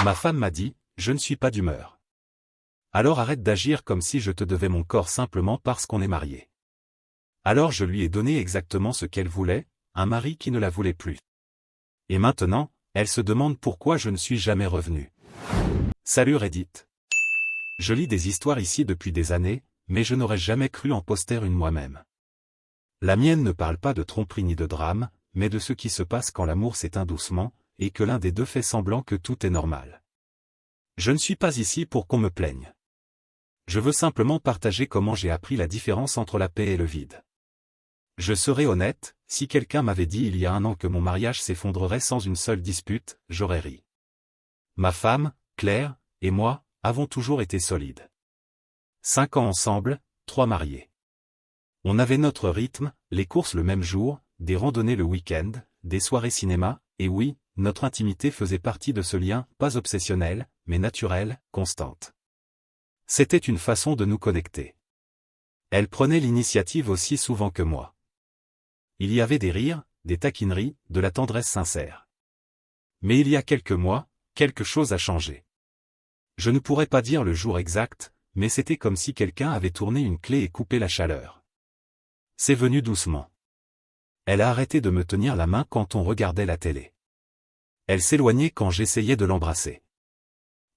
Ma femme m'a dit, je ne suis pas d'humeur. Alors arrête d'agir comme si je te devais mon corps simplement parce qu'on est marié. Alors je lui ai donné exactement ce qu'elle voulait, un mari qui ne la voulait plus. Et maintenant, elle se demande pourquoi je ne suis jamais revenu. Salut Reddit. Je lis des histoires ici depuis des années, mais je n'aurais jamais cru en poster une moi-même. La mienne ne parle pas de tromperie ni de drame, mais de ce qui se passe quand l'amour s'éteint doucement, et que l'un des deux fait semblant que tout est normal. Je ne suis pas ici pour qu'on me plaigne. Je veux simplement partager comment j'ai appris la différence entre la paix et le vide. Je serai honnête, si quelqu'un m'avait dit il y a un an que mon mariage s'effondrerait sans une seule dispute, j'aurais ri. Ma femme, Claire, et moi, avons toujours été solides. 5 ans ensemble, 3 mariés. On avait notre rythme, les courses le même jour, des randonnées le week-end, des soirées cinéma, et oui, notre intimité faisait partie de ce lien, pas obsessionnel, mais naturel, constante. C'était une façon de nous connecter. Elle prenait l'initiative aussi souvent que moi. Il y avait des rires, des taquineries, de la tendresse sincère. Mais il y a quelques mois, quelque chose a changé. Je ne pourrais pas dire le jour exact, mais c'était comme si quelqu'un avait tourné une clé et coupé la chaleur. C'est venu doucement. Elle a arrêté de me tenir la main quand on regardait la télé. Elle s'éloignait quand j'essayais de l'embrasser.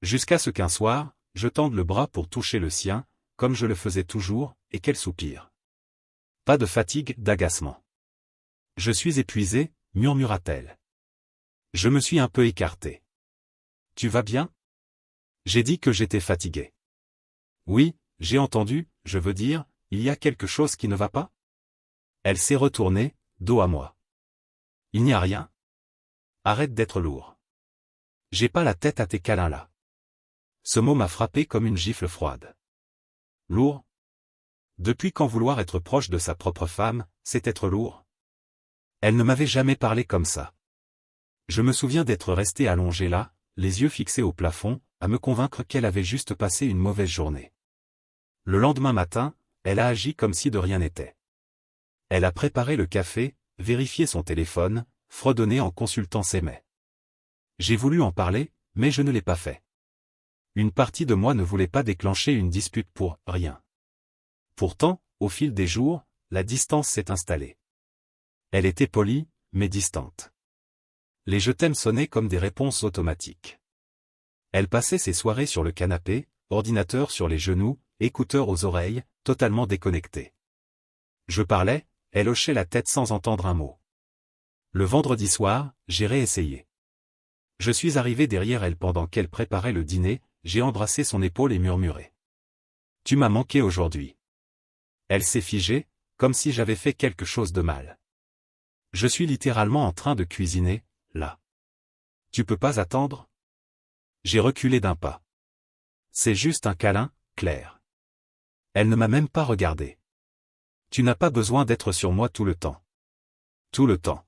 Jusqu'à ce qu'un soir, je tende le bras pour toucher le sien, comme je le faisais toujours, et qu'elle soupire. Pas de fatigue, d'agacement. Je suis épuisé, murmura-t-elle. Je me suis un peu écarté. Tu vas bien? J'ai dit que j'étais fatigué. Oui, j'ai entendu, je veux dire, il y a quelque chose qui ne va pas? Elle s'est retournée, dos à moi. Il n'y a rien. Arrête d'être lourd. J'ai pas la tête à tes câlins là. Ce mot m'a frappé comme une gifle froide. Lourd? Depuis quand vouloir être proche de sa propre femme, c'est être lourd? Elle ne m'avait jamais parlé comme ça. Je me souviens d'être resté allongé là, les yeux fixés au plafond, à me convaincre qu'elle avait juste passé une mauvaise journée. Le lendemain matin, elle a agi comme si de rien n'était. Elle a préparé le café, vérifié son téléphone, fredonné en consultant ses mails. J'ai voulu en parler, mais je ne l'ai pas fait. Une partie de moi ne voulait pas déclencher une dispute pour rien. Pourtant, au fil des jours, la distance s'est installée. Elle était polie, mais distante. Les je t'aime sonnaient comme des réponses automatiques. Elle passait ses soirées sur le canapé, ordinateur sur les genoux, écouteurs aux oreilles, totalement déconnectée. Je parlais, elle hochait la tête sans entendre un mot. Le vendredi soir, j'ai réessayé. Je suis arrivé derrière elle pendant qu'elle préparait le dîner, j'ai embrassé son épaule et murmuré. Tu m'as manqué aujourd'hui. Elle s'est figée, comme si j'avais fait quelque chose de mal. Je suis littéralement en train de cuisiner, là. Tu peux pas attendre? J'ai reculé d'un pas. C'est juste un câlin, Claire. Elle ne m'a même pas regardé. Tu n'as pas besoin d'être sur moi tout le temps. Tout le temps.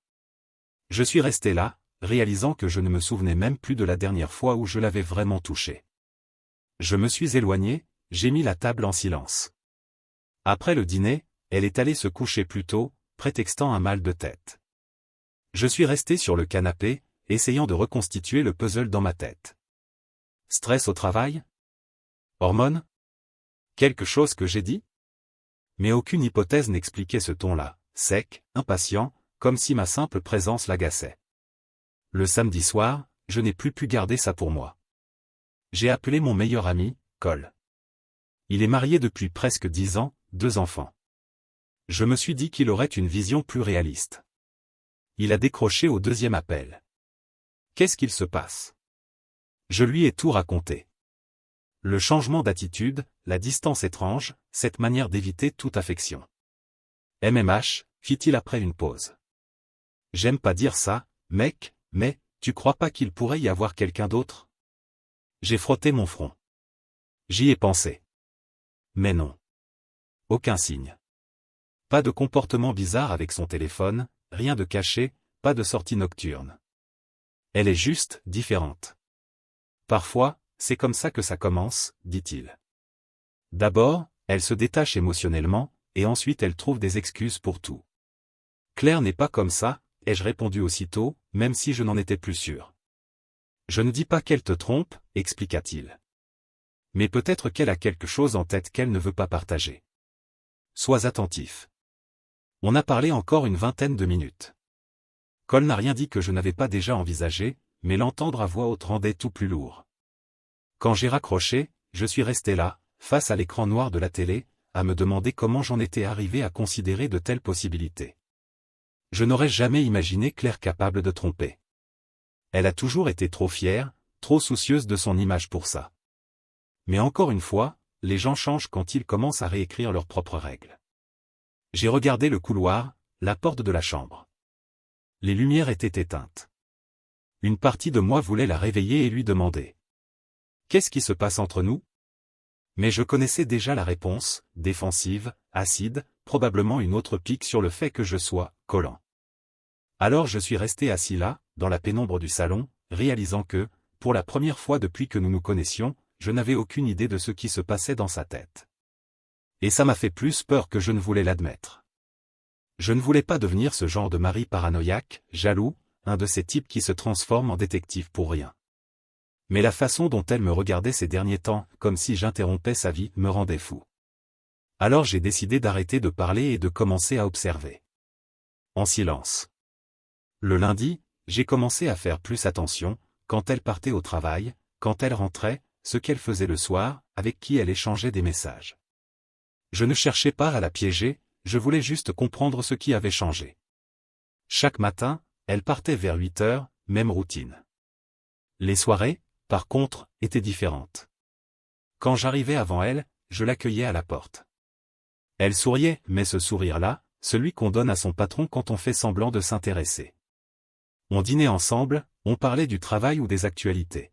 Je suis resté là, réalisant que je ne me souvenais même plus de la dernière fois où je l'avais vraiment touchée. Je me suis éloigné, j'ai mis la table en silence. Après le dîner, elle est allée se coucher plus tôt, prétextant un mal de tête. Je suis resté sur le canapé, essayant de reconstituer le puzzle dans ma tête. Stress au travail? Hormones? Quelque chose que j'ai dit? Mais aucune hypothèse n'expliquait ce ton-là, sec, impatient, comme si ma simple présence l'agaçait. Le samedi soir, je n'ai plus pu garder ça pour moi. J'ai appelé mon meilleur ami, Cole. Il est marié depuis presque 10 ans, 2 enfants. Je me suis dit qu'il aurait une vision plus réaliste. Il a décroché au deuxième appel. Qu'est-ce qu'il se passe? Je lui ai tout raconté. Le changement d'attitude, la distance étrange, cette manière d'éviter toute affection. MMH, fit-il après une pause. J'aime pas dire ça, mec, mais, tu crois pas qu'il pourrait y avoir quelqu'un d'autre? J'ai frotté mon front. J'y ai pensé. Mais non. Aucun signe. Pas de comportement bizarre avec son téléphone, rien de caché, pas de sortie nocturne. Elle est juste différente. Parfois, c'est comme ça que ça commence, dit-il. D'abord, elle se détache émotionnellement, et ensuite elle trouve des excuses pour tout. Claire n'est pas comme ça, ai-je répondu aussitôt, même si je n'en étais plus sûr. Je ne dis pas qu'elle te trompe, expliqua-t-il. Mais peut-être qu'elle a quelque chose en tête qu'elle ne veut pas partager. Sois attentif. On a parlé encore une vingtaine de minutes. Cole n'a rien dit que je n'avais pas déjà envisagé, mais l'entendre à voix haute rendait tout plus lourd. Quand j'ai raccroché, je suis resté là, face à l'écran noir de la télé, à me demander comment j'en étais arrivé à considérer de telles possibilités. Je n'aurais jamais imaginé Claire capable de tromper. Elle a toujours été trop fière, trop soucieuse de son image pour ça. Mais encore une fois, les gens changent quand ils commencent à réécrire leurs propres règles. J'ai regardé le couloir, la porte de la chambre. Les lumières étaient éteintes. Une partie de moi voulait la réveiller et lui demander. Qu'est-ce qui se passe entre nous? Mais je connaissais déjà la réponse, défensive, acide, probablement une autre pique sur le fait que je sois collant. Alors je suis resté assis là, dans la pénombre du salon, réalisant que, pour la première fois depuis que nous nous connaissions, je n'avais aucune idée de ce qui se passait dans sa tête. Et ça m'a fait plus peur que je ne voulais l'admettre. Je ne voulais pas devenir ce genre de mari paranoïaque, jaloux, un de ces types qui se transforment en détective pour rien. Mais la façon dont elle me regardait ces derniers temps, comme si j'interrompais sa vie, me rendait fou. Alors j'ai décidé d'arrêter de parler et de commencer à observer. En silence. Le lundi, j'ai commencé à faire plus attention, quand elle partait au travail, quand elle rentrait, ce qu'elle faisait le soir, avec qui elle échangeait des messages. Je ne cherchais pas à la piéger, je voulais juste comprendre ce qui avait changé. Chaque matin, elle partait vers 8 heures, même routine. Les soirées, par contre, étaient différentes. Quand j'arrivais avant elle, je l'accueillais à la porte. Elle souriait, mais ce sourire-là, celui qu'on donne à son patron quand on fait semblant de s'intéresser. On dînait ensemble, on parlait du travail ou des actualités.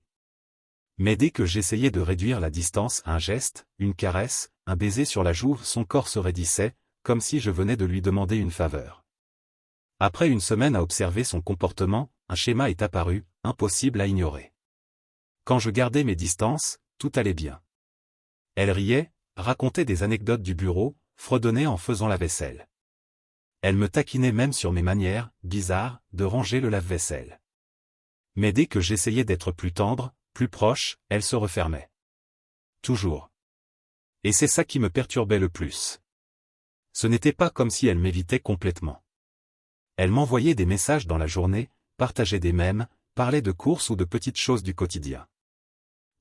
Mais dès que j'essayais de réduire la distance, un geste, une caresse, un baiser sur la joue, son corps se raidissait, comme si je venais de lui demander une faveur. Après une semaine à observer son comportement, un schéma est apparu, impossible à ignorer. Quand je gardais mes distances, tout allait bien. Elle riait, racontait des anecdotes du bureau, fredonnait en faisant la vaisselle. Elle me taquinait même sur mes manières, bizarres, de ranger le lave-vaisselle. Mais dès que j'essayais d'être plus tendre, plus proche, elle se refermait. Toujours. Et c'est ça qui me perturbait le plus. Ce n'était pas comme si elle m'évitait complètement. Elle m'envoyait des messages dans la journée, partageait des mèmes, parlait de courses ou de petites choses du quotidien.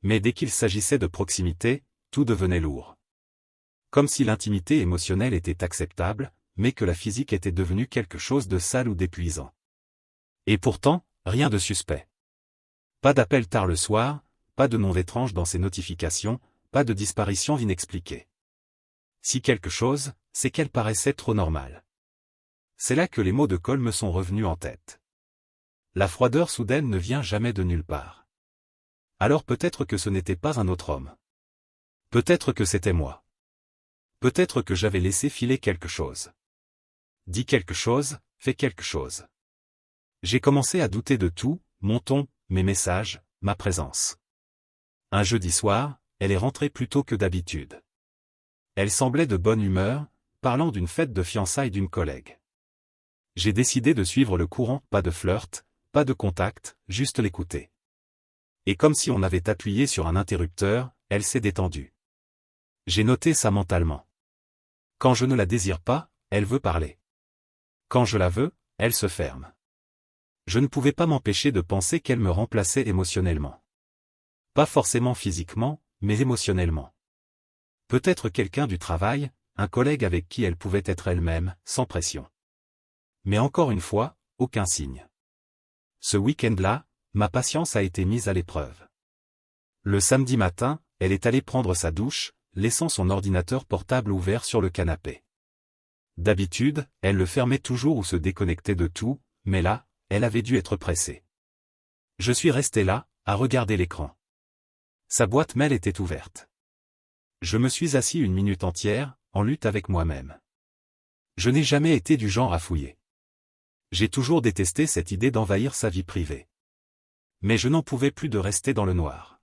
Mais dès qu'il s'agissait de proximité, tout devenait lourd. Comme si l'intimité émotionnelle était acceptable, mais que la physique était devenue quelque chose de sale ou d'épuisant. Et pourtant, rien de suspect. Pas d'appel tard le soir, pas de noms étranges dans ses notifications, pas de disparition inexpliquée. Si quelque chose, c'est qu'elle paraissait trop normale. C'est là que les mots de Cole me sont revenus en tête. La froideur soudaine ne vient jamais de nulle part. Alors peut-être que ce n'était pas un autre homme. Peut-être que c'était moi. Peut-être que j'avais laissé filer quelque chose. Dit quelque chose, fait quelque chose. J'ai commencé à douter de tout, mon ton, mes messages, ma présence. Un jeudi soir, elle est rentrée plus tôt que d'habitude. Elle semblait de bonne humeur, parlant d'une fête de fiançailles d'une collègue. J'ai décidé de suivre le courant, pas de flirt, pas de contact, juste l'écouter. Et comme si on avait appuyé sur un interrupteur, elle s'est détendue. J'ai noté ça mentalement. Quand je ne la désire pas, elle veut parler. Quand je la veux, elle se ferme. Je ne pouvais pas m'empêcher de penser qu'elle me remplaçait émotionnellement. Pas forcément physiquement, mais émotionnellement. Peut-être quelqu'un du travail, un collègue avec qui elle pouvait être elle-même, sans pression. Mais encore une fois, aucun signe. Ce week-end-là, ma patience a été mise à l'épreuve. Le samedi matin, elle est allée prendre sa douche, laissant son ordinateur portable ouvert sur le canapé. D'habitude, elle le fermait toujours ou se déconnectait de tout, mais là, elle avait dû être pressée. Je suis resté là, à regarder l'écran. Sa boîte mail était ouverte. Je me suis assis une minute entière, en lutte avec moi-même. Je n'ai jamais été du genre à fouiller. J'ai toujours détesté cette idée d'envahir sa vie privée. Mais je n'en pouvais plus de rester dans le noir.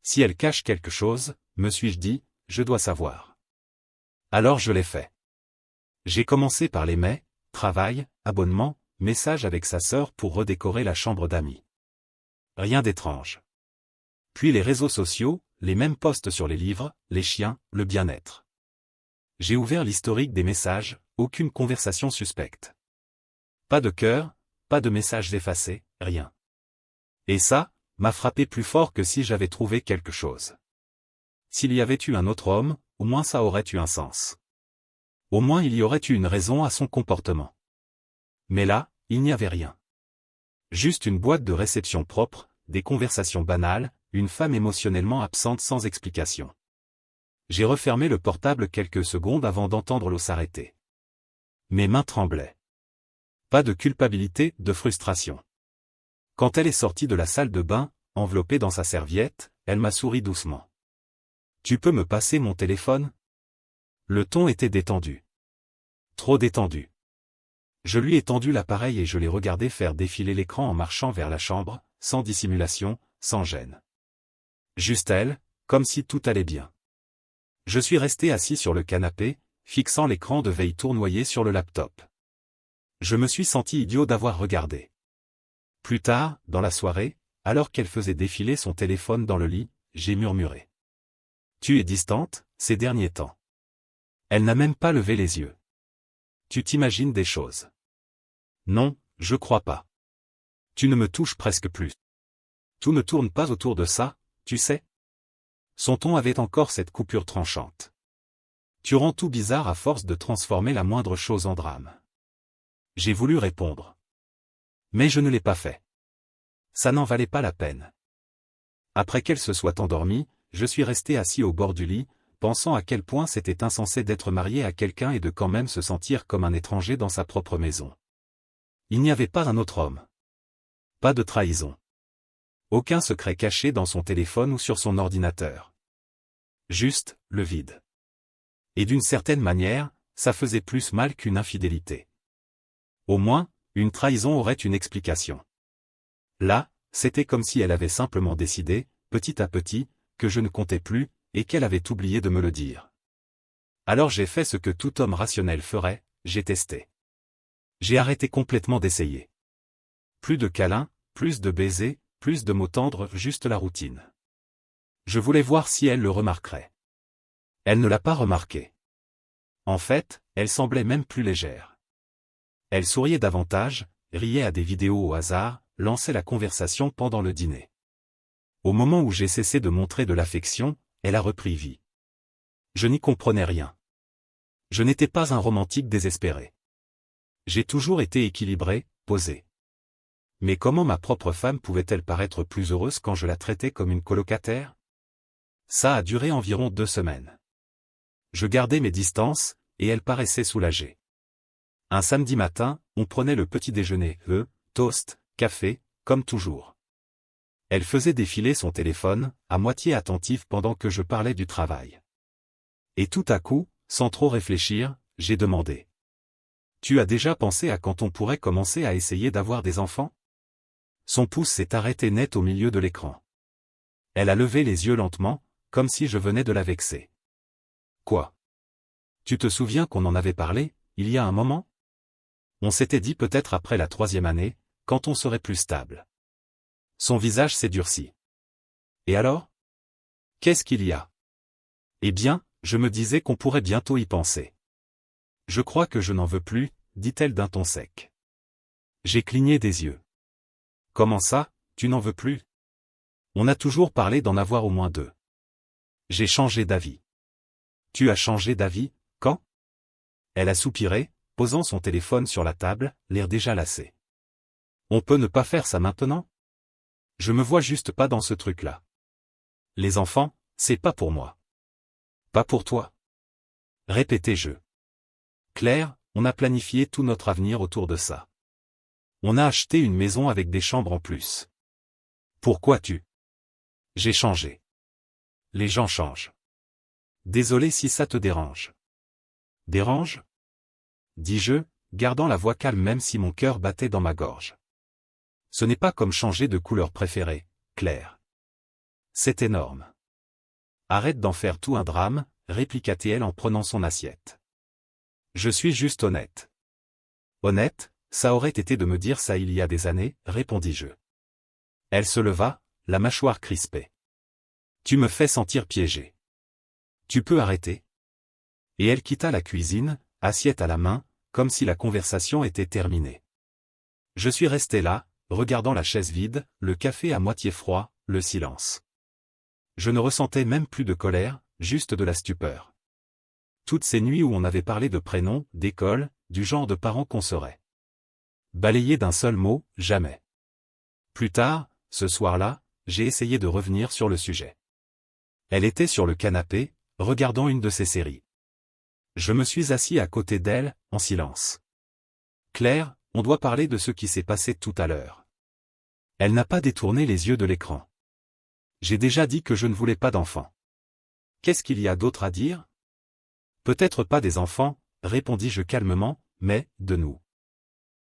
Si elle cache quelque chose, me suis-je dit, je dois savoir. Alors je l'ai fait. J'ai commencé par les mails, travail, abonnement, messages avec sa sœur pour redécorer la chambre d'amis. rien d'étrange. Puis les réseaux sociaux, les mêmes posts sur les livres, les chiens, le bien-être. J'ai ouvert l'historique des messages, aucune conversation suspecte. Pas de cœur, pas de messages effacés, rien. Et ça, m'a frappé plus fort que si j'avais trouvé quelque chose. S'il y avait eu un autre homme, au moins ça aurait eu un sens. Au moins il y aurait eu une raison à son comportement. Mais là, il n'y avait rien. Juste une boîte de réception propre, des conversations banales, une femme émotionnellement absente sans explication. J'ai refermé le portable quelques secondes avant d'entendre l'eau s'arrêter. Mes mains tremblaient. Pas de culpabilité, de frustration. Quand elle est sortie de la salle de bain, enveloppée dans sa serviette, elle m'a souri doucement. « Tu peux me passer mon téléphone ?» Le ton était détendu. Trop détendu. Je lui ai tendu l'appareil et je l'ai regardé faire défiler l'écran en marchant vers la chambre, sans dissimulation, sans gêne. Juste elle, comme si tout allait bien. Je suis resté assis sur le canapé, fixant l'écran de veille tournoyé sur le laptop. Je me suis senti idiot d'avoir regardé. Plus tard, dans la soirée, alors qu'elle faisait défiler son téléphone dans le lit, j'ai murmuré. « Tu es distante, ces derniers temps. » Elle n'a même pas levé les yeux. « Tu t'imagines des choses. » Non, je crois pas. Tu ne me touches presque plus. Tout ne tourne pas autour de ça, tu sais. Son ton avait encore cette coupure tranchante. Tu rends tout bizarre à force de transformer la moindre chose en drame. J'ai voulu répondre. Mais je ne l'ai pas fait. Ça n'en valait pas la peine. Après qu'elle se soit endormie, je suis resté assis au bord du lit, pensant à quel point c'était insensé d'être marié à quelqu'un et de quand même se sentir comme un étranger dans sa propre maison. Il n'y avait pas un autre homme. Pas de trahison. Aucun secret caché dans son téléphone ou sur son ordinateur. Juste, le vide. Et d'une certaine manière, ça faisait plus mal qu'une infidélité. Au moins, une trahison aurait une explication. Là, c'était comme si elle avait simplement décidé, petit à petit, que je ne comptais plus, et qu'elle avait oublié de me le dire. Alors j'ai fait ce que tout homme rationnel ferait, j'ai testé. J'ai arrêté complètement d'essayer. Plus de câlins, plus de baisers, plus de mots tendres, juste la routine. Je voulais voir si elle le remarquerait. Elle ne l'a pas remarqué. En fait, elle semblait même plus légère. Elle souriait davantage, riait à des vidéos au hasard, lançait la conversation pendant le dîner. Au moment où j'ai cessé de montrer de l'affection, elle a repris vie. Je n'y comprenais rien. Je n'étais pas un romantique désespéré. J'ai toujours été équilibré, posé. Mais comment ma propre femme pouvait-elle paraître plus heureuse quand je la traitais comme une colocataire? Ça a duré environ 2 semaines. Je gardais mes distances, et elle paraissait soulagée. Un samedi matin, on prenait le petit déjeuner, toast, café, comme toujours. Elle faisait défiler son téléphone, à moitié attentive pendant que je parlais du travail. Et tout à coup, sans trop réfléchir, j'ai demandé. « Tu as déjà pensé à quand on pourrait commencer à essayer d'avoir des enfants ?» Son pouce s'est arrêté net au milieu de l'écran. Elle a levé les yeux lentement, comme si je venais de la vexer. « Quoi? Tu te souviens qu'on en avait parlé, il y a un moment? On s'était dit peut-être après la 3e année, quand on serait plus stable. » Son visage s'est durci. « Et alors? Qu'est-ce qu'il y a? » « Eh bien, je me disais qu'on pourrait bientôt y penser. »« Je crois que je n'en veux plus, » dit-elle d'un ton sec. J'ai cligné des yeux. « Comment ça, tu n'en veux plus? On a toujours parlé d'en avoir au moins 2. » J'ai changé d'avis. « Tu as changé d'avis, quand? » Elle a soupiré, posant son téléphone sur la table, l'air déjà lassé. « On peut ne pas faire ça maintenant? Je me vois juste pas dans ce truc-là. Les enfants, c'est pas pour moi. » « Pas pour toi. » Répétais-je. « Claire, on a planifié tout notre avenir autour de ça. On a acheté une maison avec des chambres en plus. Pourquoi tu? » J'ai changé. Les gens changent. Désolé si ça te dérange. Dérange? Dis-je, gardant la voix calme même si mon cœur battait dans ma gorge. Ce n'est pas comme changer de couleur préférée, Claire. C'est énorme. Arrête d'en faire tout un drame, répliqua-t-elle en prenant son assiette. Je suis juste honnête. Honnête, ça aurait été de me dire ça il y a des années, répondis-je. Elle se leva, la mâchoire crispée. Tu me fais sentir piégé. Tu peux arrêter? Et elle quitta la cuisine, assiette à la main, comme si la conversation était terminée. Je suis resté là, regardant la chaise vide, le café à moitié froid, le silence. Je ne ressentais même plus de colère, juste de la stupeur. Toutes ces nuits où on avait parlé de prénoms, d'école, du genre de parents qu'on serait. Balayé d'un seul mot, jamais. Plus tard, ce soir-là, j'ai essayé de revenir sur le sujet. Elle était sur le canapé, regardant une de ses séries. Je me suis assis à côté d'elle, en silence. Claire, on doit parler de ce qui s'est passé tout à l'heure. Elle n'a pas détourné les yeux de l'écran. J'ai déjà dit que je ne voulais pas d'enfants. Qu'est-ce qu'il y a d'autre à dire? Peut-être pas des enfants, répondis-je calmement, mais, de nous.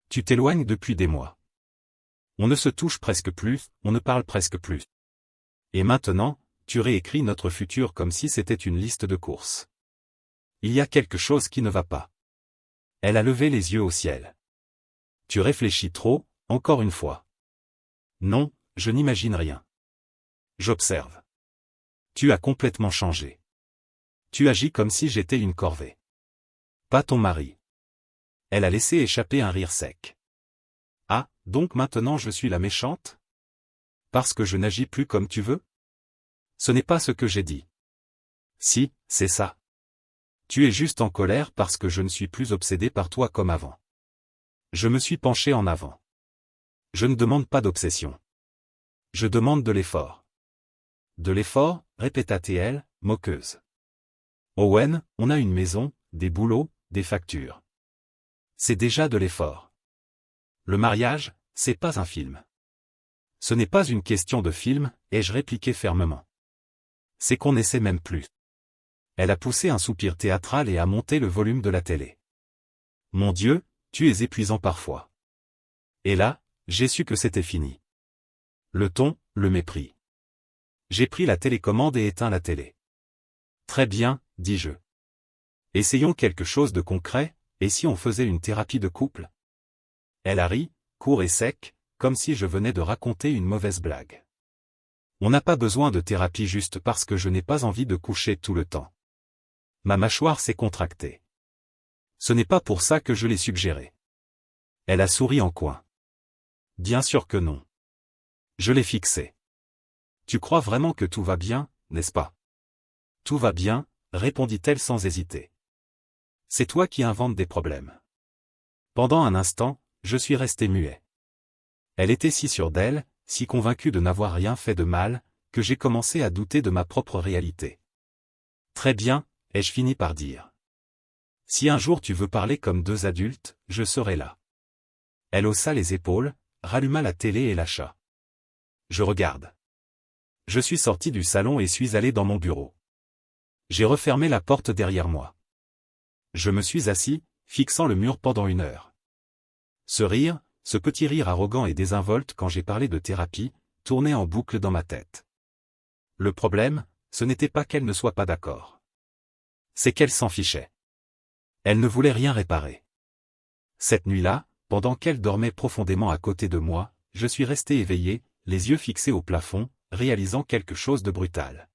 Tu t'éloignes depuis des mois. On ne se touche presque plus, on ne parle presque plus. Et maintenant, tu réécris notre futur comme si c'était une liste de courses. Il y a quelque chose qui ne va pas. Elle a levé les yeux au ciel. Tu réfléchis trop, encore une fois. Non, je n'imagine rien. J'observe. Tu as complètement changé. Tu agis comme si j'étais une corvée. Pas ton mari. Elle a laissé échapper un rire sec. Ah, donc maintenant je suis la méchante? Parce que je n'agis plus comme tu veux? Ce n'est pas ce que j'ai dit. Si, c'est ça. Tu es juste en colère parce que je ne suis plus obsédé par toi comme avant. Je me suis penché en avant. Je ne demande pas d'obsession. Je demande de l'effort. De l'effort, répéta-t-elle, moqueuse. Owen, on a une maison, des boulots, des factures. C'est déjà de l'effort. Le mariage, c'est pas un film. Ce n'est pas une question de film, ai-je répliqué fermement. C'est qu'on n'essaie même plus. Elle a poussé un soupir théâtral et a monté le volume de la télé. Mon Dieu, tu es épuisant parfois. Et là, j'ai su que c'était fini. Le ton, le mépris. J'ai pris la télécommande et éteint la télé. Très bien, dis-je. Essayons quelque chose de concret, et si on faisait une thérapie de couple? Elle a ri, court et sec, comme si je venais de raconter une mauvaise blague. On n'a pas besoin de thérapie juste parce que je n'ai pas envie de coucher tout le temps. Ma mâchoire s'est contractée. Ce n'est pas pour ça que je l'ai suggéré. Elle a souri en coin. Bien sûr que non. Je l'ai fixé. Tu crois vraiment que tout va bien, n'est-ce pas? Tout va bien, répondit-elle sans hésiter. C'est toi qui inventes des problèmes. Pendant un instant, je suis resté muet. Elle était si sûre d'elle, si convaincue de n'avoir rien fait de mal, que j'ai commencé à douter de ma propre réalité. Très bien, ai-je fini par dire. Si un jour tu veux parler comme deux adultes, je serai là. Elle haussa les épaules, ralluma la télé et lâcha. Je regarde. Je suis sorti du salon et suis allé dans mon bureau. J'ai refermé la porte derrière moi. Je me suis assis, fixant le mur pendant 1 heure. Ce rire, ce petit rire arrogant et désinvolte quand j'ai parlé de thérapie, tournait en boucle dans ma tête. Le problème, ce n'était pas qu'elle ne soit pas d'accord. C'est qu'elle s'en fichait. Elle ne voulait rien réparer. Cette nuit-là, pendant qu'elle dormait profondément à côté de moi, je suis resté éveillé, les yeux fixés au plafond, réalisant quelque chose de brutal.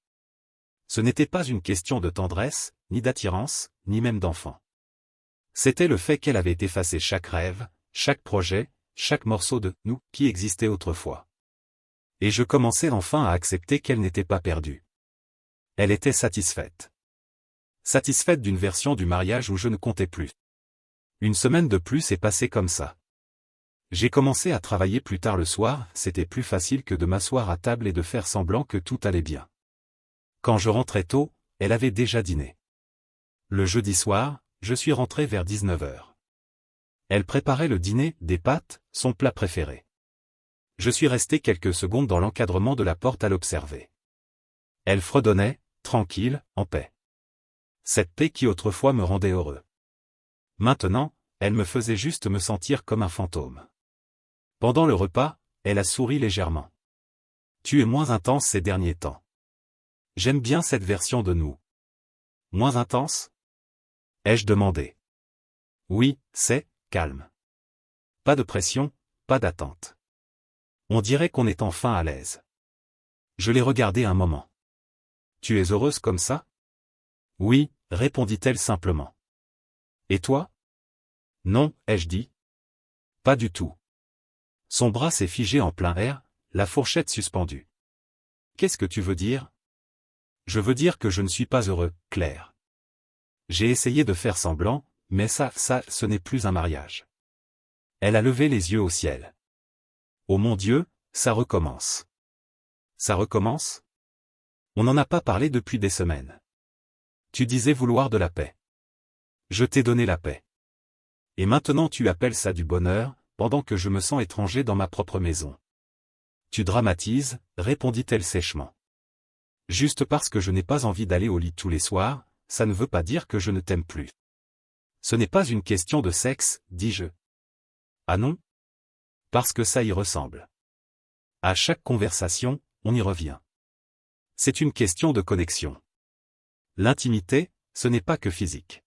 Ce n'était pas une question de tendresse, ni d'attirance, ni même d'enfant. C'était le fait qu'elle avait effacé chaque rêve, chaque projet, chaque morceau de « nous » qui existait autrefois. Et je commençais enfin à accepter qu'elle n'était pas perdue. Elle était satisfaite. Satisfaite d'une version du mariage où je ne comptais plus. 1 semaine de plus est passée comme ça. J'ai commencé à travailler plus tard le soir, c'était plus facile que de m'asseoir à table et de faire semblant que tout allait bien. Quand je rentrais tôt, elle avait déjà dîné. Le jeudi soir, je suis rentré vers 19h. Elle préparait le dîner, des pâtes, son plat préféré. Je suis resté quelques secondes dans l'encadrement de la porte à l'observer. Elle fredonnait, tranquille, en paix. Cette paix qui autrefois me rendait heureux. Maintenant, elle me faisait juste me sentir comme un fantôme. Pendant le repas, elle a souri légèrement. Tu es moins intense ces derniers temps. J'aime bien cette version de nous. Moins intense? Ai-je demandé. Oui, c'est calme. Pas de pression, pas d'attente. On dirait qu'on est enfin à l'aise. Je l'ai regardé un moment. Tu es heureuse comme ça? Oui, répondit-elle simplement. Et toi? Non, ai-je dit. Pas du tout. Son bras s'est figé en plein air, la fourchette suspendue. Qu'est-ce que tu veux dire? Je veux dire que je ne suis pas heureux, Claire. J'ai essayé de faire semblant, mais ça, ce n'est plus un mariage. Elle a levé les yeux au ciel. Oh mon Dieu, ça recommence. Ça recommence? On n'en a pas parlé depuis des semaines. Tu disais vouloir de la paix. Je t'ai donné la paix. Et maintenant tu appelles ça du bonheur, pendant que je me sens étranger dans ma propre maison. Tu dramatises, répondit-elle sèchement. Juste parce que je n'ai pas envie d'aller au lit tous les soirs, ça ne veut pas dire que je ne t'aime plus. Ce n'est pas une question de sexe, dis-je. Ah non? Parce que ça y ressemble. À chaque conversation, on y revient. C'est une question de connexion. L'intimité, ce n'est pas que physique.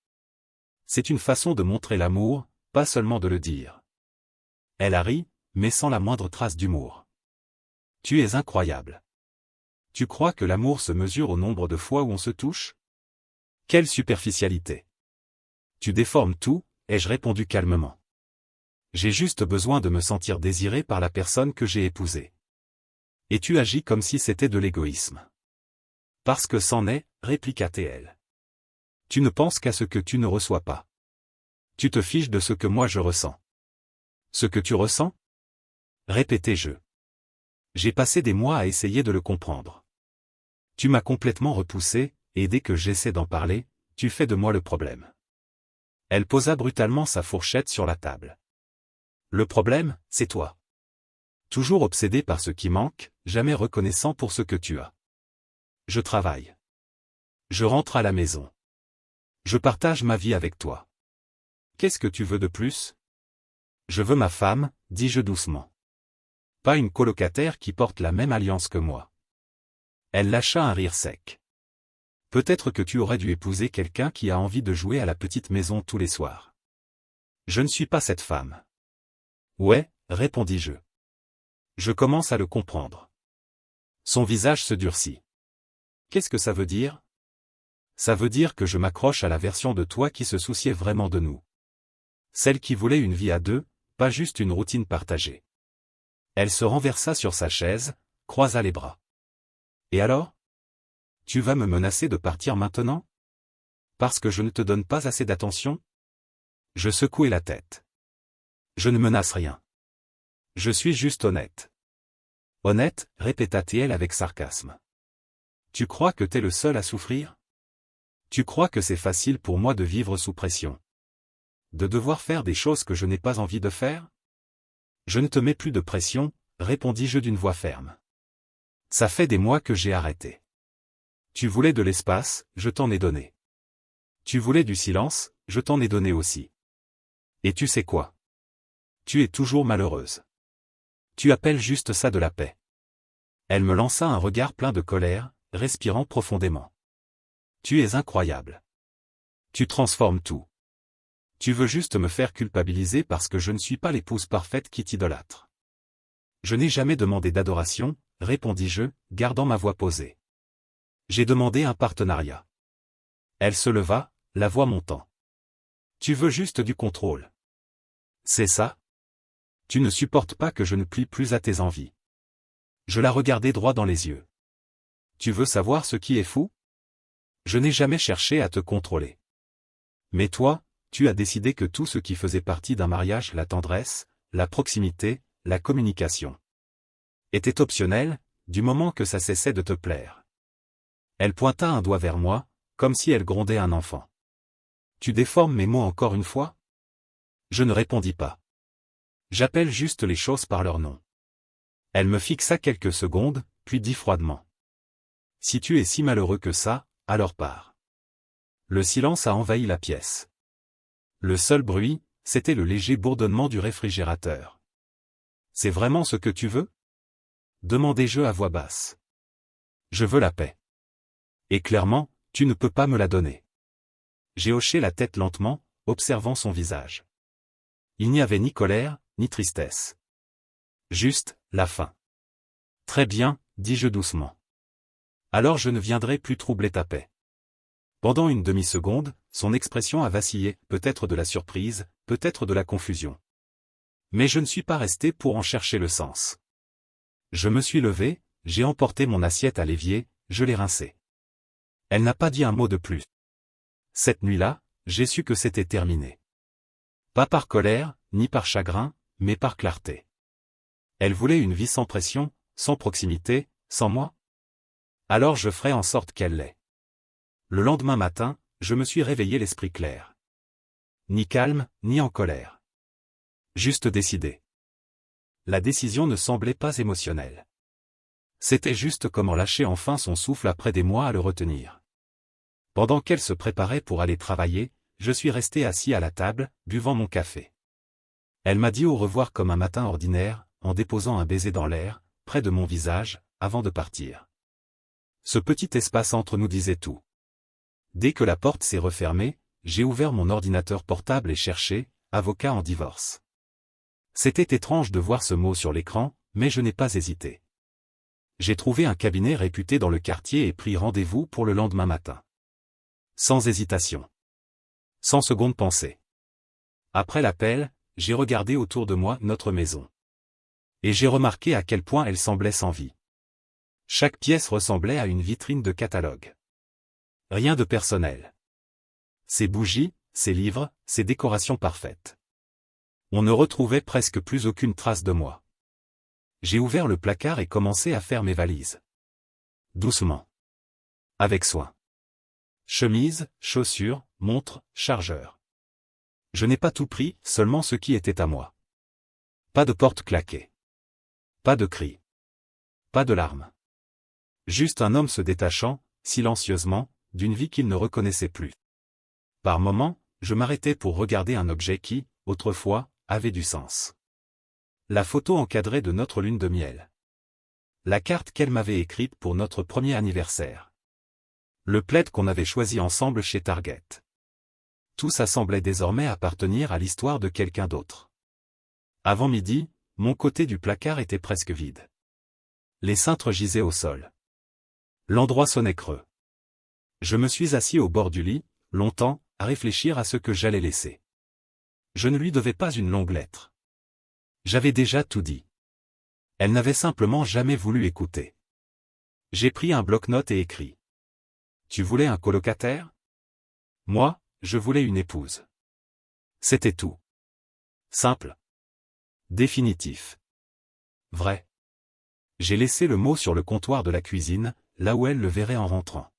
C'est une façon de montrer l'amour, pas seulement de le dire. Elle a ri, mais sans la moindre trace d'humour. Tu es incroyable. Tu crois que l'amour se mesure au nombre de fois où on se touche? Quelle superficialité. Tu déformes tout, ai-je répondu calmement. J'ai juste besoin de me sentir désiré par la personne que j'ai épousée. Et tu agis comme si c'était de l'égoïsme. Parce que c'en est, répliqua-t-elle. Tu ne penses qu'à ce que tu ne reçois pas. Tu te fiches de ce que moi je ressens. Ce que tu ressens? Répétai-je. J'ai passé des mois à essayer de le comprendre. Tu m'as complètement repoussé, et dès que j'essaie d'en parler, tu fais de moi le problème. Elle posa brutalement sa fourchette sur la table. Le problème, c'est toi. Toujours obsédé par ce qui manque, jamais reconnaissant pour ce que tu as. Je travaille. Je rentre à la maison. Je partage ma vie avec toi. Qu'est-ce que tu veux de plus? Je veux ma femme, dis-je doucement. Pas une colocataire qui porte la même alliance que moi. Elle lâcha un rire sec. Peut-être que tu aurais dû épouser quelqu'un qui a envie de jouer à la petite maison tous les soirs. Je ne suis pas cette femme. Ouais, répondis-je. Je commence à le comprendre. Son visage se durcit. Qu'est-ce que ça veut dire? Ça veut dire que je m'accroche à la version de toi qui se souciait vraiment de nous. Celle qui voulait une vie à deux, pas juste une routine partagée. Elle se renversa sur sa chaise, croisa les bras. Et alors? Tu vas me menacer de partir maintenant? Parce que je ne te donne pas assez d'attention? Je secouai la tête. Je ne menace rien. Je suis juste honnête. Honnête, répéta-t-elle avec sarcasme. Tu crois que t'es le seul à souffrir? Tu crois que c'est facile pour moi de vivre sous pression? De devoir faire des choses que je n'ai pas envie de faire? Je ne te mets plus de pression, répondis-je d'une voix ferme. Ça fait des mois que j'ai arrêté. Tu voulais de l'espace, je t'en ai donné. Tu voulais du silence, je t'en ai donné aussi. Et tu sais quoi? Tu es toujours malheureuse. Tu appelles juste ça de la paix. Elle me lança un regard plein de colère, respirant profondément. Tu es incroyable. Tu transformes tout. Tu veux juste me faire culpabiliser parce que je ne suis pas l'épouse parfaite qui t'idolâtre. Je n'ai jamais demandé d'adoration, répondis-je, gardant ma voix posée. J'ai demandé un partenariat. Elle se leva, la voix montant. Tu veux juste du contrôle. C'est ça? Tu ne supportes pas que je ne plie plus à tes envies. Je la regardai droit dans les yeux. Tu veux savoir ce qui est fou? Je n'ai jamais cherché à te contrôler. Mais toi, tu as décidé que tout ce qui faisait partie d'un mariage, la tendresse, la proximité, la communication, était optionnel, du moment que ça cessait de te plaire. Elle pointa un doigt vers moi, comme si elle grondait un enfant. Tu déformes mes mots encore une fois? Je ne répondis pas. J'appelle juste les choses par leur nom. Elle me fixa quelques secondes, puis dit froidement. Si tu es si malheureux que ça, alors pars. Le silence a envahi la pièce. Le seul bruit, c'était le léger bourdonnement du réfrigérateur. C'est vraiment ce que tu veux? Demandai-je à voix basse. Je veux la paix. Et clairement, tu ne peux pas me la donner. J'ai hoché la tête lentement, observant son visage. Il n'y avait ni colère, ni tristesse. Juste, La fin. Très bien, dis-je doucement. Alors je ne viendrai plus troubler ta paix. Pendant une demi-seconde, son expression a vacillé, peut-être de la surprise, peut-être de la confusion. Mais je ne suis pas resté pour en chercher le sens. Je me suis levé, j'ai emporté mon assiette à l'évier, je l'ai rincée. Elle n'a pas dit un mot de plus. Cette nuit-là, j'ai su que c'était terminé. Pas par colère, ni par chagrin, mais par clarté. Elle voulait une vie sans pression, sans proximité, sans moi. Alors je ferai en sorte qu'elle l'ait. Le lendemain matin, je me suis réveillé l'esprit clair. Ni calme, ni en colère. Juste décidé. La décision ne semblait pas émotionnelle. C'était juste comment lâcher enfin son souffle après des mois à le retenir. Pendant qu'elle se préparait pour aller travailler, je suis resté assis à la table, buvant mon café. Elle m'a dit au revoir comme un matin ordinaire, en déposant un baiser dans l'air, près de mon visage, avant de partir. Ce petit espace entre nous disait tout. Dès que la porte s'est refermée, j'ai ouvert mon ordinateur portable et cherché « avocat en divorce ». C'était étrange de voir ce mot sur l'écran, mais je n'ai pas hésité. J'ai trouvé un cabinet réputé dans le quartier et pris rendez-vous pour le lendemain matin. Sans hésitation. Sans seconde pensée. Après l'appel, j'ai regardé autour de moi notre maison. Et j'ai remarqué à quel point elle semblait sans vie. Chaque pièce ressemblait à une vitrine de catalogue. Rien de personnel. Ces bougies, ces livres, ces décorations parfaites. On ne retrouvait presque plus aucune trace de moi. J'ai ouvert le placard et commencé à faire mes valises. Doucement. Avec soin. Chemise, chaussures, montre, chargeur. Je n'ai pas tout pris, seulement ce qui était à moi. Pas de porte claquée. Pas de cris. Pas de larmes. Juste un homme se détachant, silencieusement, d'une vie qu'il ne reconnaissait plus. Par moments, je m'arrêtais pour regarder un objet qui, autrefois, avait du sens. La photo encadrée de notre lune de miel. La carte qu'elle m'avait écrite pour notre premier anniversaire. Le plaid qu'on avait choisi ensemble chez Target. Tout ça semblait désormais appartenir à l'histoire de quelqu'un d'autre. Avant midi, mon côté du placard était presque vide. Les cintres gisaient au sol. L'endroit sonnait creux. Je me suis assis au bord du lit, longtemps, à réfléchir à ce que j'allais laisser. Je ne lui devais pas une longue lettre. J'avais déjà tout dit. Elle n'avait simplement jamais voulu écouter. J'ai pris un bloc-notes et écrit. Tu voulais un colocataire? Moi, je voulais une épouse. C'était tout. Simple. Définitif. Vrai. J'ai laissé le mot sur le comptoir de la cuisine, là où elle le verrait en rentrant.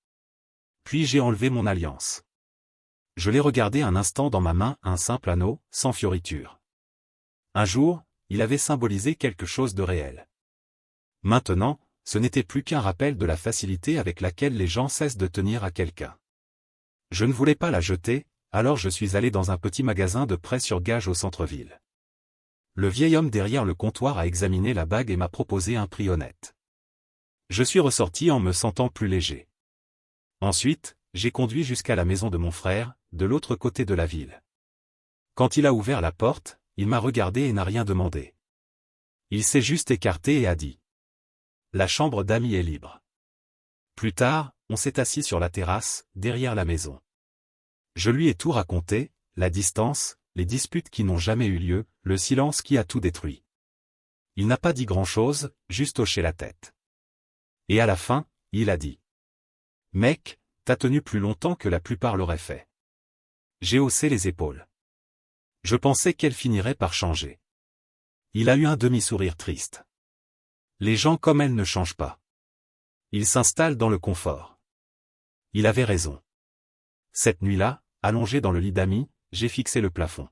Puis j'ai enlevé mon alliance. Je l'ai regardé un instant dans ma main, un simple anneau, sans fioriture. Un jour, il avait symbolisé quelque chose de réel. Maintenant, ce n'était plus qu'un rappel de la facilité avec laquelle les gens cessent de tenir à quelqu'un. Je ne voulais pas la jeter, alors je suis allé dans un petit magasin de prêt sur gage au centre-ville. Le vieil homme derrière le comptoir a examiné la bague et m'a proposé un prix honnête. Je suis ressorti en me sentant plus léger. Ensuite, j'ai conduit jusqu'à la maison de mon frère, de l'autre côté de la ville. Quand il a ouvert la porte, il m'a regardé et n'a rien demandé. Il s'est juste écarté et a dit. La chambre d'amis est libre. Plus tard, on s'est assis sur la terrasse, derrière la maison. Je lui ai tout raconté, la distance, les disputes qui n'ont jamais eu lieu, le silence qui a tout détruit. Il n'a pas dit grand-chose, juste hoché la tête. Et à la fin, il a dit. Mec, t'as tenu plus longtemps que la plupart l'auraient fait. J'ai haussé les épaules. Je pensais qu'elle finirait par changer. Il a eu un demi-sourire triste. Les gens comme elle ne changent pas. Ils s'installent dans le confort. Il avait raison. Cette nuit-là, allongé dans le lit d'amis, j'ai fixé le plafond.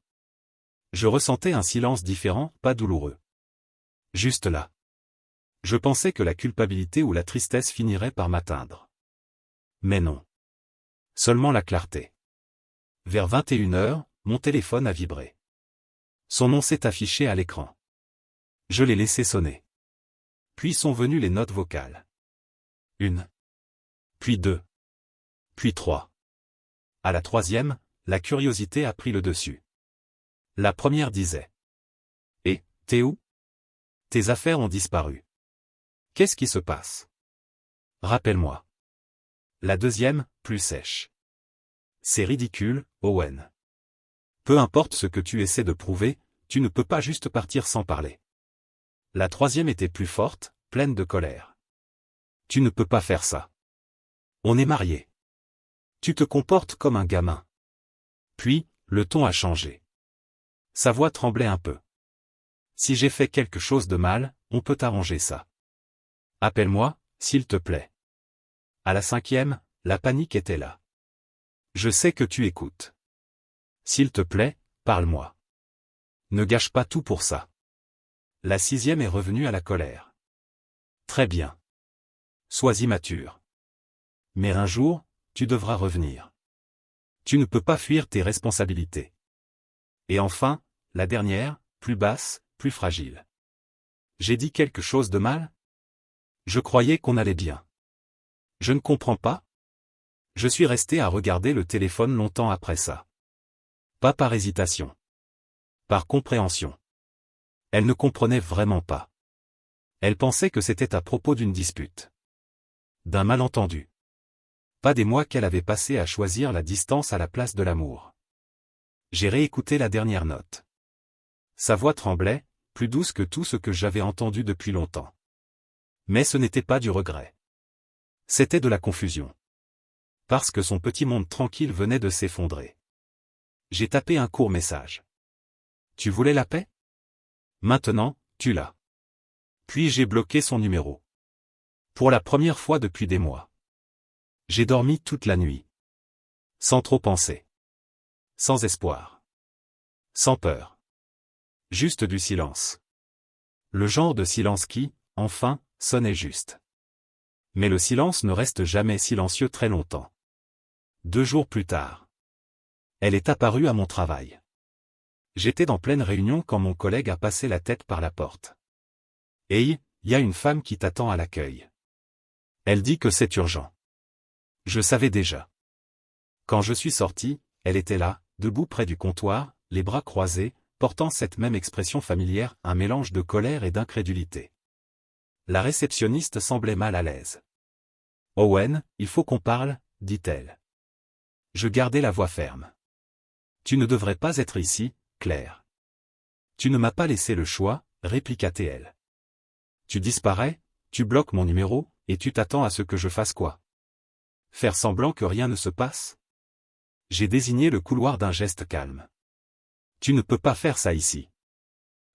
Je ressentais un silence différent, pas douloureux. Juste là. Je pensais que la culpabilité ou la tristesse finirait par m'atteindre. Mais non. Seulement la clarté. Vers 21h, mon téléphone a vibré. Son nom s'est affiché à l'écran. Je l'ai laissé sonner. Puis sont venues les notes vocales. 1. Puis 2. Puis 3. À la troisième, la curiosité a pris le dessus. La première disait. « Et, t'es où ? Tes affaires ont disparu. Qu'est-ce qui se passe? Rappelle-moi. La deuxième, plus sèche. C'est ridicule, Owen. Peu importe ce que tu essaies de prouver, tu ne peux pas juste partir sans parler. La troisième était plus forte, pleine de colère. Tu ne peux pas faire ça. On est mariés. Tu te comportes comme un gamin. Puis, le ton a changé. Sa voix tremblait un peu. Si j'ai fait quelque chose de mal, on peut arranger ça. Appelle-moi, s'il te plaît. À la cinquième, la panique était là. Je sais que tu écoutes. S'il te plaît, parle-moi. Ne gâche pas tout pour ça. La sixième est revenue à la colère. Très bien. Sois immature. Mais un jour, tu devras revenir. Tu ne peux pas fuir tes responsabilités. Et enfin, la dernière, plus basse, plus fragile. J'ai dit quelque chose de mal? Je croyais qu'on allait bien. Je ne comprends pas. Je suis resté à regarder le téléphone longtemps après ça. Pas par hésitation. Par compréhension. Elle ne comprenait vraiment pas. Elle pensait que c'était à propos d'une dispute. D'un malentendu. Pas des mois qu'elle avait passés à choisir la distance à la place de l'amour. J'ai réécouté la dernière note. Sa voix tremblait, plus douce que tout ce que j'avais entendu depuis longtemps. Mais ce n'était pas du regret. C'était de la confusion. Parce que son petit monde tranquille venait de s'effondrer. J'ai tapé un court message. Tu voulais la paix? Maintenant, tu l'as. Puis j'ai bloqué son numéro. Pour la première fois depuis des mois. J'ai dormi toute la nuit. Sans trop penser. Sans espoir. Sans peur. Juste du silence. Le genre de silence qui, enfin, sonnait juste. Mais le silence ne reste jamais silencieux très longtemps. 2 jours plus tard. Elle est apparue à mon travail. J'étais en pleine réunion quand mon collègue a passé la tête par la porte. Hey, y a une femme qui t'attend à l'accueil. Elle dit que c'est urgent. Je savais déjà. Quand je suis sorti, elle était là, debout près du comptoir, les bras croisés, portant cette même expression familière, un mélange de colère et d'incrédulité. La réceptionniste semblait mal à l'aise. Owen, il faut qu'on parle, dit-elle. Je gardai la voix ferme. Tu ne devrais pas être ici, Claire. Tu ne m'as pas laissé le choix, répliqua-t-elle. Tu disparais, tu bloques mon numéro, et tu t'attends à ce que je fasse quoi? Faire semblant que rien ne se passe? J'ai désigné le couloir d'un geste calme. Tu ne peux pas faire ça ici.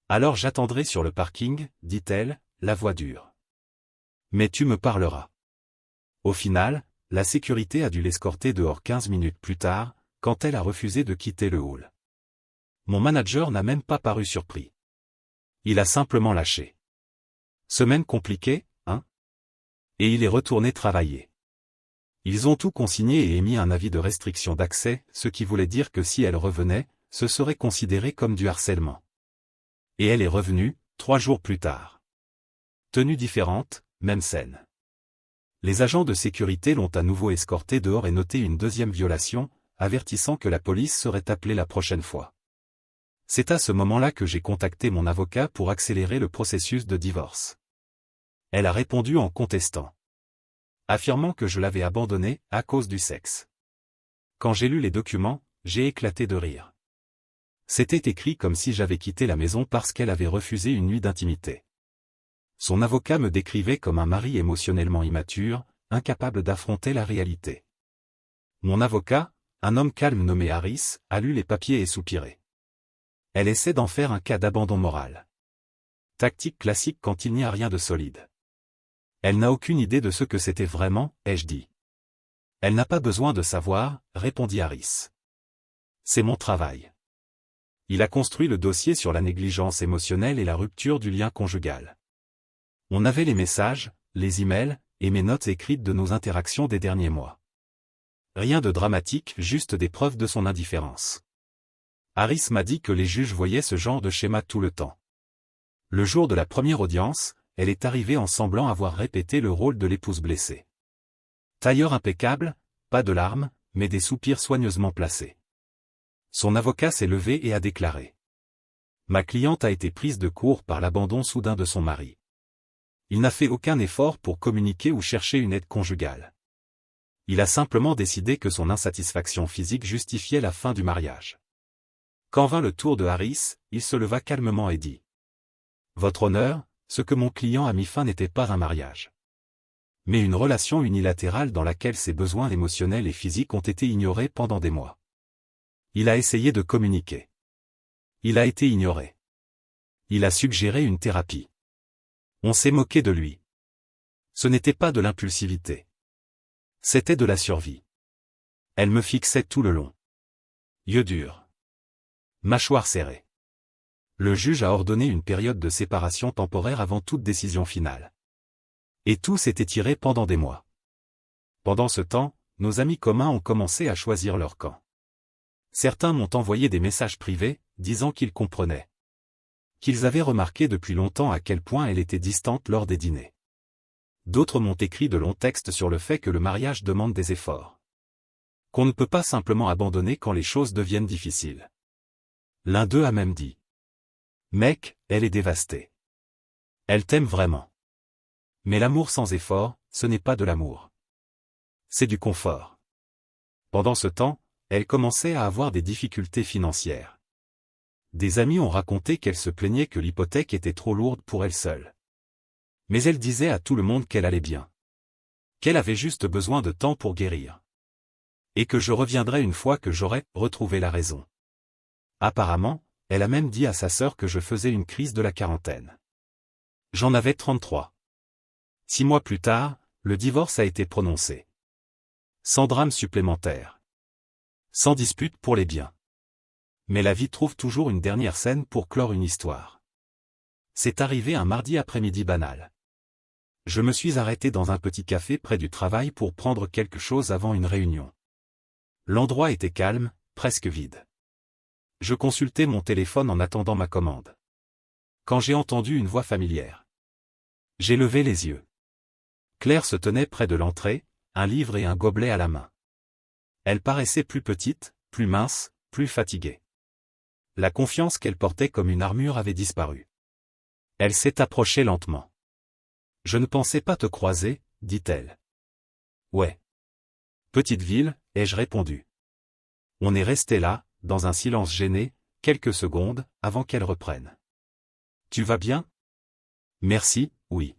Alors j'attendrai sur le parking, dit-elle, la voix dure. Mais tu me parleras. Au final, la sécurité a dû l'escorter dehors 15 minutes plus tard, quand elle a refusé de quitter le hall. Mon manager n'a même pas paru surpris. Il a simplement lâché. Semaine compliquée, hein? Et il est retourné travailler. Ils ont tout consigné et émis un avis de restriction d'accès, ce qui voulait dire que si elle revenait, ce serait considéré comme du harcèlement. Et elle est revenue, 3 jours plus tard. Tenue différente, même scène. Les agents de sécurité l'ont à nouveau escortée dehors et noté une deuxième violation, avertissant que la police serait appelée la prochaine fois. C'est à ce moment-là que j'ai contacté mon avocat pour accélérer le processus de divorce. Elle a répondu en contestant. Affirmant que je l'avais abandonnée à cause du sexe. Quand j'ai lu les documents, j'ai éclaté de rire. C'était écrit comme si j'avais quitté la maison parce qu'elle avait refusé une nuit d'intimité. Son avocat me décrivait comme un mari émotionnellement immature, incapable d'affronter la réalité. Mon avocat, un homme calme nommé Harris, a lu les papiers et soupiré. Elle essaie d'en faire un cas d'abandon moral. Tactique classique quand il n'y a rien de solide. Elle n'a aucune idée de ce que c'était vraiment, ai-je dit. Elle n'a pas besoin de savoir, répondit Harris. C'est mon travail. Il a construit le dossier sur la négligence émotionnelle et la rupture du lien conjugal. On avait les messages, les emails, et mes notes écrites de nos interactions des derniers mois. Rien de dramatique, juste des preuves de son indifférence. Harris m'a dit que les juges voyaient ce genre de schéma tout le temps. Le jour de la première audience, elle est arrivée en semblant avoir répété le rôle de l'épouse blessée. Tailleur impeccable, pas de larmes, mais des soupirs soigneusement placés. Son avocat s'est levé et a déclaré. Ma cliente a été prise de court par l'abandon soudain de son mari. Il n'a fait aucun effort pour communiquer ou chercher une aide conjugale. Il a simplement décidé que son insatisfaction physique justifiait la fin du mariage. Quand vint le tour de Harris, il se leva calmement et dit : « Votre honneur, ce que mon client a mis fin n'était pas un mariage, mais une relation unilatérale dans laquelle ses besoins émotionnels et physiques ont été ignorés pendant des mois. Il a essayé de communiquer. Il a été ignoré. Il a suggéré une thérapie. On s'est moqué de lui. Ce n'était pas de l'impulsivité. C'était de la survie. Elle me fixait tout le long. Yeux durs. Mâchoire serrée. Le juge a ordonné une période de séparation temporaire avant toute décision finale. Et tout s'est étiré pendant des mois. Pendant ce temps, nos amis communs ont commencé à choisir leur camp. Certains m'ont envoyé des messages privés, disant qu'ils comprenaient. Qu'ils avaient remarqué depuis longtemps à quel point elle était distante lors des dîners. D'autres m'ont écrit de longs textes sur le fait que le mariage demande des efforts. Qu'on ne peut pas simplement abandonner quand les choses deviennent difficiles. L'un d'eux a même dit : « Mec, elle est dévastée. Elle t'aime vraiment. Mais l'amour sans effort, ce n'est pas de l'amour. C'est du confort. » Pendant ce temps, elle commençait à avoir des difficultés financières. Des amis ont raconté qu'elle se plaignait que l'hypothèque était trop lourde pour elle seule. Mais elle disait à tout le monde qu'elle allait bien. Qu'elle avait juste besoin de temps pour guérir. Et que je reviendrais une fois que j'aurais retrouvé la raison. Apparemment, elle a même dit à sa sœur que je faisais une crise de la quarantaine. J'en avais 33. 6 mois plus tard, le divorce a été prononcé. Sans drame supplémentaire. Sans dispute pour les biens. Mais la vie trouve toujours une dernière scène pour clore une histoire. C'est arrivé un mardi après-midi banal. Je me suis arrêté dans un petit café près du travail pour prendre quelque chose avant une réunion. L'endroit était calme, presque vide. Je consultais mon téléphone en attendant ma commande. Quand j'ai entendu une voix familière. J'ai levé les yeux. Claire se tenait près de l'entrée, un livre et un gobelet à la main. Elle paraissait plus petite, plus mince, plus fatiguée. La confiance qu'elle portait comme une armure avait disparu. Elle s'est approchée lentement. « Je ne pensais pas te croiser, dit-elle. »« Ouais. »« Petite ville, » ai-je répondu. On est resté là, dans un silence gêné, quelques secondes, avant qu'elle reprenne. « Tu vas bien ? » ?»« Merci, oui. »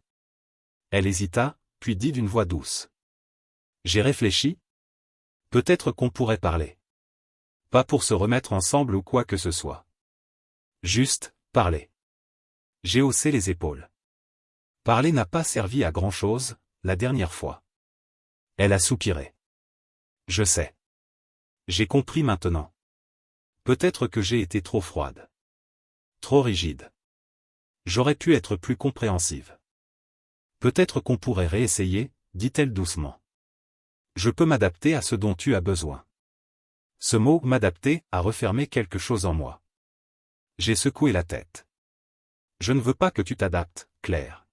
Elle hésita, puis dit d'une voix douce. « J'ai réfléchi. Peut-être qu'on pourrait parler. Pas pour se remettre ensemble ou quoi que ce soit. Juste, parler. » J'ai haussé les épaules. Parler n'a pas servi à grand-chose, la dernière fois. Elle a soupiré. Je sais. J'ai compris maintenant. Peut-être que j'ai été trop froide. Trop rigide. J'aurais pu être plus compréhensive. Peut-être qu'on pourrait réessayer, dit-elle doucement. Je peux m'adapter à ce dont tu as besoin. Ce mot « m'adapter » a refermé quelque chose en moi. J'ai secoué la tête. Je ne veux pas que tu t'adaptes, Claire.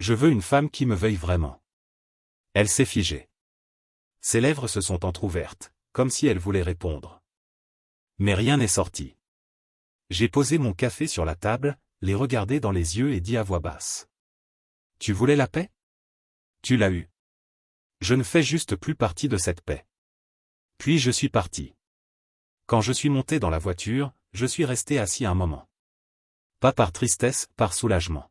Je veux une femme qui me veuille vraiment. Elle s'est figée. Ses lèvres se sont entr'ouvertes, comme si elle voulait répondre. Mais rien n'est sorti. J'ai posé mon café sur la table, les regardé dans les yeux et dit à voix basse. Tu voulais la paix ? Tu l'as eue. Je ne fais juste plus partie de cette paix. Puis je suis parti. Quand je suis monté dans la voiture, je suis resté assis un moment. Pas par tristesse, par soulagement.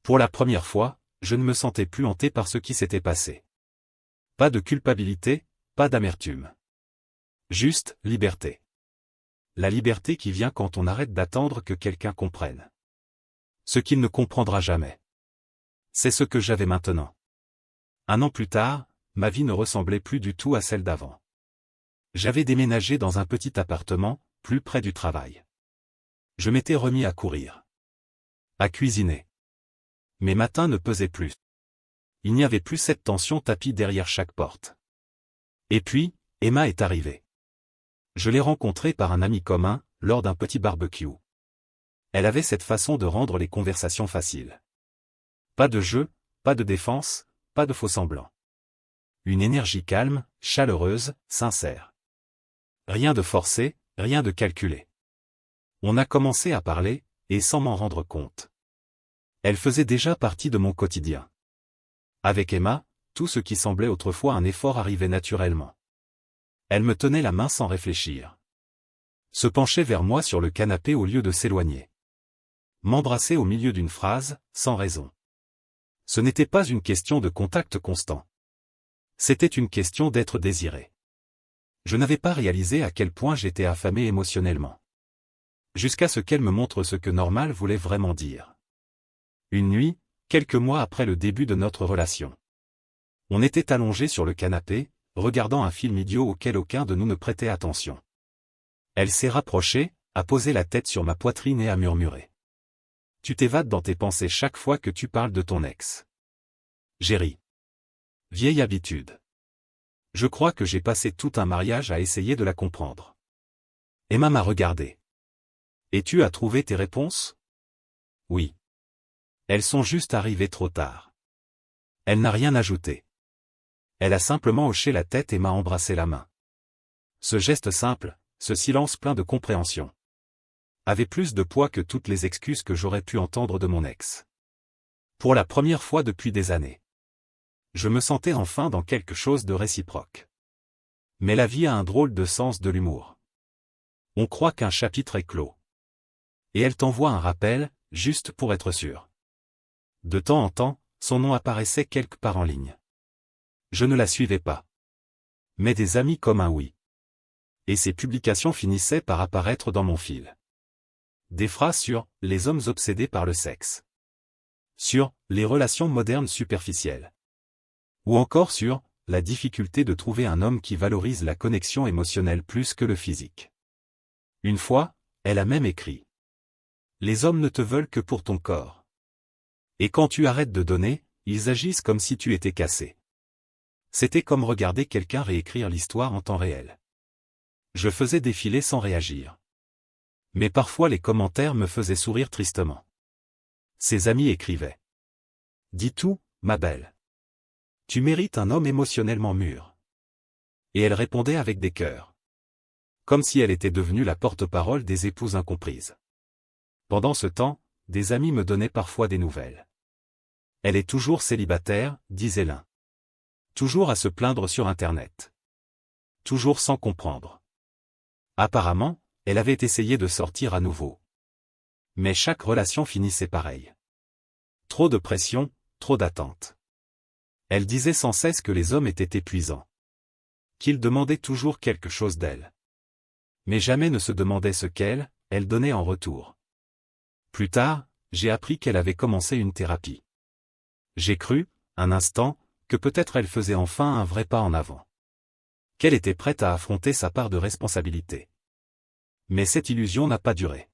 Pour la première fois, je ne me sentais plus hanté par ce qui s'était passé. Pas de culpabilité, pas d'amertume. Juste, liberté. La liberté qui vient quand on arrête d'attendre que quelqu'un comprenne. Ce qu'il ne comprendra jamais. C'est ce que j'avais maintenant. 1 an plus tard, ma vie ne ressemblait plus du tout à celle d'avant. J'avais déménagé dans un petit appartement, plus près du travail. Je m'étais remis à courir. À cuisiner. Mes matins ne pesaient plus. Il n'y avait plus cette tension tapie derrière chaque porte. Et puis, Emma est arrivée. Je l'ai rencontrée par un ami commun, lors d'un petit barbecue. Elle avait cette façon de rendre les conversations faciles. Pas de jeu, pas de défense, pas de faux-semblants. Une énergie calme, chaleureuse, sincère. Rien de forcé, rien de calculé. On a commencé à parler, et sans m'en rendre compte. Elle faisait déjà partie de mon quotidien. Avec Emma, tout ce qui semblait autrefois un effort arrivait naturellement. Elle me tenait la main sans réfléchir. Se penchait vers moi sur le canapé au lieu de s'éloigner. M'embrassait au milieu d'une phrase, sans raison. Ce n'était pas une question de contact constant. C'était une question d'être désiré. Je n'avais pas réalisé à quel point j'étais affamé émotionnellement. Jusqu'à ce qu'elle me montre ce que normal voulait vraiment dire. Une nuit, quelques mois après le début de notre relation. On était allongés sur le canapé, regardant un film idiot auquel aucun de nous ne prêtait attention. Elle s'est rapprochée, a posé la tête sur ma poitrine et a murmuré. « Tu t'évades dans tes pensées chaque fois que tu parles de ton ex. » J'ai ri. Vieille habitude. Je crois que j'ai passé tout un mariage à essayer de la comprendre. Emma m'a regardé. « Et tu as trouvé tes réponses ? » Oui. Elles sont juste arrivées trop tard. Elle n'a rien ajouté. Elle a simplement hoché la tête et m'a embrassé la main. Ce geste simple, ce silence plein de compréhension, avait plus de poids que toutes les excuses que j'aurais pu entendre de mon ex. Pour la première fois depuis des années. Je me sentais enfin dans quelque chose de réciproque. Mais la vie a un drôle de sens de l'humour. On croit qu'un chapitre est clos. Et elle t'envoie un rappel, juste pour être sûr. De temps en temps, son nom apparaissait quelque part en ligne. Je ne la suivais pas. Mais des amis comme un oui. Et ses publications finissaient par apparaître dans mon fil. Des phrases sur « les hommes obsédés par le sexe ». Sur « les relations modernes superficielles ». Ou encore sur « la difficulté de trouver un homme qui valorise la connexion émotionnelle plus que le physique ». Une fois, elle a même écrit « Les hommes ne te veulent que pour ton corps. Et quand tu arrêtes de donner, ils agissent comme si tu étais cassé. » C'était comme regarder quelqu'un réécrire l'histoire en temps réel. Je faisais défiler sans réagir. Mais parfois les commentaires me faisaient sourire tristement. Ses amis écrivaient. « Dis tout, ma belle. Tu mérites un homme émotionnellement mûr. » Et elle répondait avec des cœurs. Comme si elle était devenue la porte-parole des épouses incomprises. Pendant ce temps, des amis me donnaient parfois des nouvelles. « Elle est toujours célibataire, disait l'un. Toujours à se plaindre sur Internet. Toujours sans comprendre. Apparemment, elle avait essayé de sortir à nouveau. Mais chaque relation finissait pareil. Trop de pression, trop d'attente. Elle disait sans cesse que les hommes étaient épuisants. Qu'ils demandaient toujours quelque chose d'elle. Mais jamais ne se demandait ce elle donnait en retour. Plus tard, j'ai appris qu'elle avait commencé une thérapie. J'ai cru, un instant, que peut-être elle faisait enfin un vrai pas en avant. Qu'elle était prête à affronter sa part de responsabilité. Mais cette illusion n'a pas duré.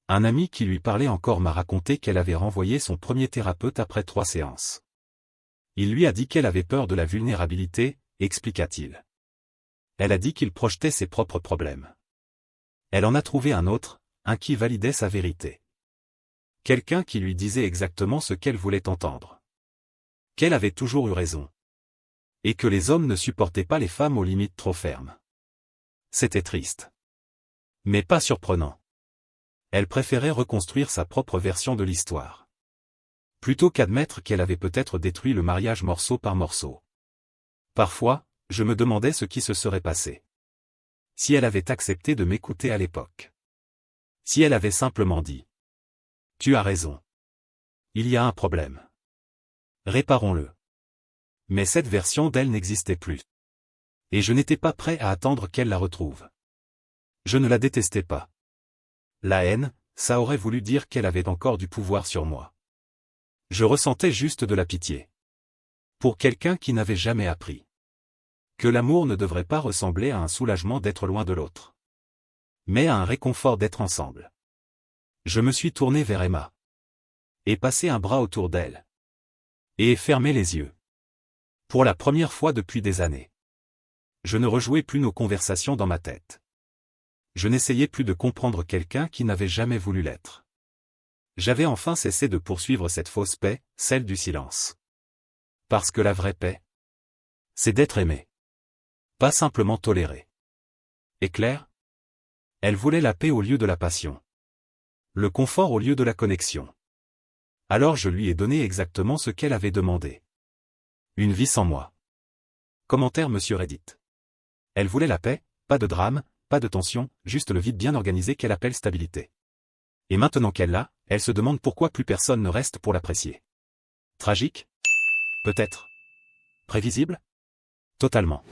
Un ami qui lui parlait encore m'a raconté qu'elle avait renvoyé son premier thérapeute après 3 séances. Il lui a dit qu'elle avait peur de la vulnérabilité, expliqua-t-il. Elle a dit qu'il projetait ses propres problèmes. Elle en a trouvé un autre, un qui validait sa vérité. Quelqu'un qui lui disait exactement ce qu'elle voulait entendre. Qu'elle avait toujours eu raison. Et que les hommes ne supportaient pas les femmes aux limites trop fermes. C'était triste. Mais pas surprenant. Elle préférait reconstruire sa propre version de l'histoire. Plutôt qu'admettre qu'elle avait peut-être détruit le mariage morceau par morceau. Parfois, je me demandais ce qui se serait passé. Si elle avait accepté de m'écouter à l'époque. Si elle avait simplement dit. Tu as raison. Il y a un problème. Réparons-le. Mais cette version d'elle n'existait plus. Et je n'étais pas prêt à attendre qu'elle la retrouve. Je ne la détestais pas. La haine, ça aurait voulu dire qu'elle avait encore du pouvoir sur moi. Je ressentais juste de la pitié. Pour quelqu'un qui n'avait jamais appris. Que l'amour ne devrait pas ressembler à un soulagement d'être loin de l'autre. Mais à un réconfort d'être ensemble. Je me suis tourné vers Emma. Et passé un bras autour d'elle. Et fermé les yeux. Pour la première fois depuis des années. Je ne rejouais plus nos conversations dans ma tête. Je n'essayais plus de comprendre quelqu'un qui n'avait jamais voulu l'être. J'avais enfin cessé de poursuivre cette fausse paix, celle du silence. Parce que la vraie paix, c'est d'être aimé. Pas simplement toléré. Et clair ? Elle voulait la paix au lieu de la passion. Le confort au lieu de la connexion. Alors je lui ai donné exactement ce qu'elle avait demandé. Une vie sans moi. Commentaire Monsieur Reddit. Elle voulait la paix, pas de drame, pas de tension, juste le vide bien organisé qu'elle appelle stabilité. Et maintenant qu'elle l'a, elle se demande pourquoi plus personne ne reste pour l'apprécier. Tragique? Peut-être. Prévisible? Totalement.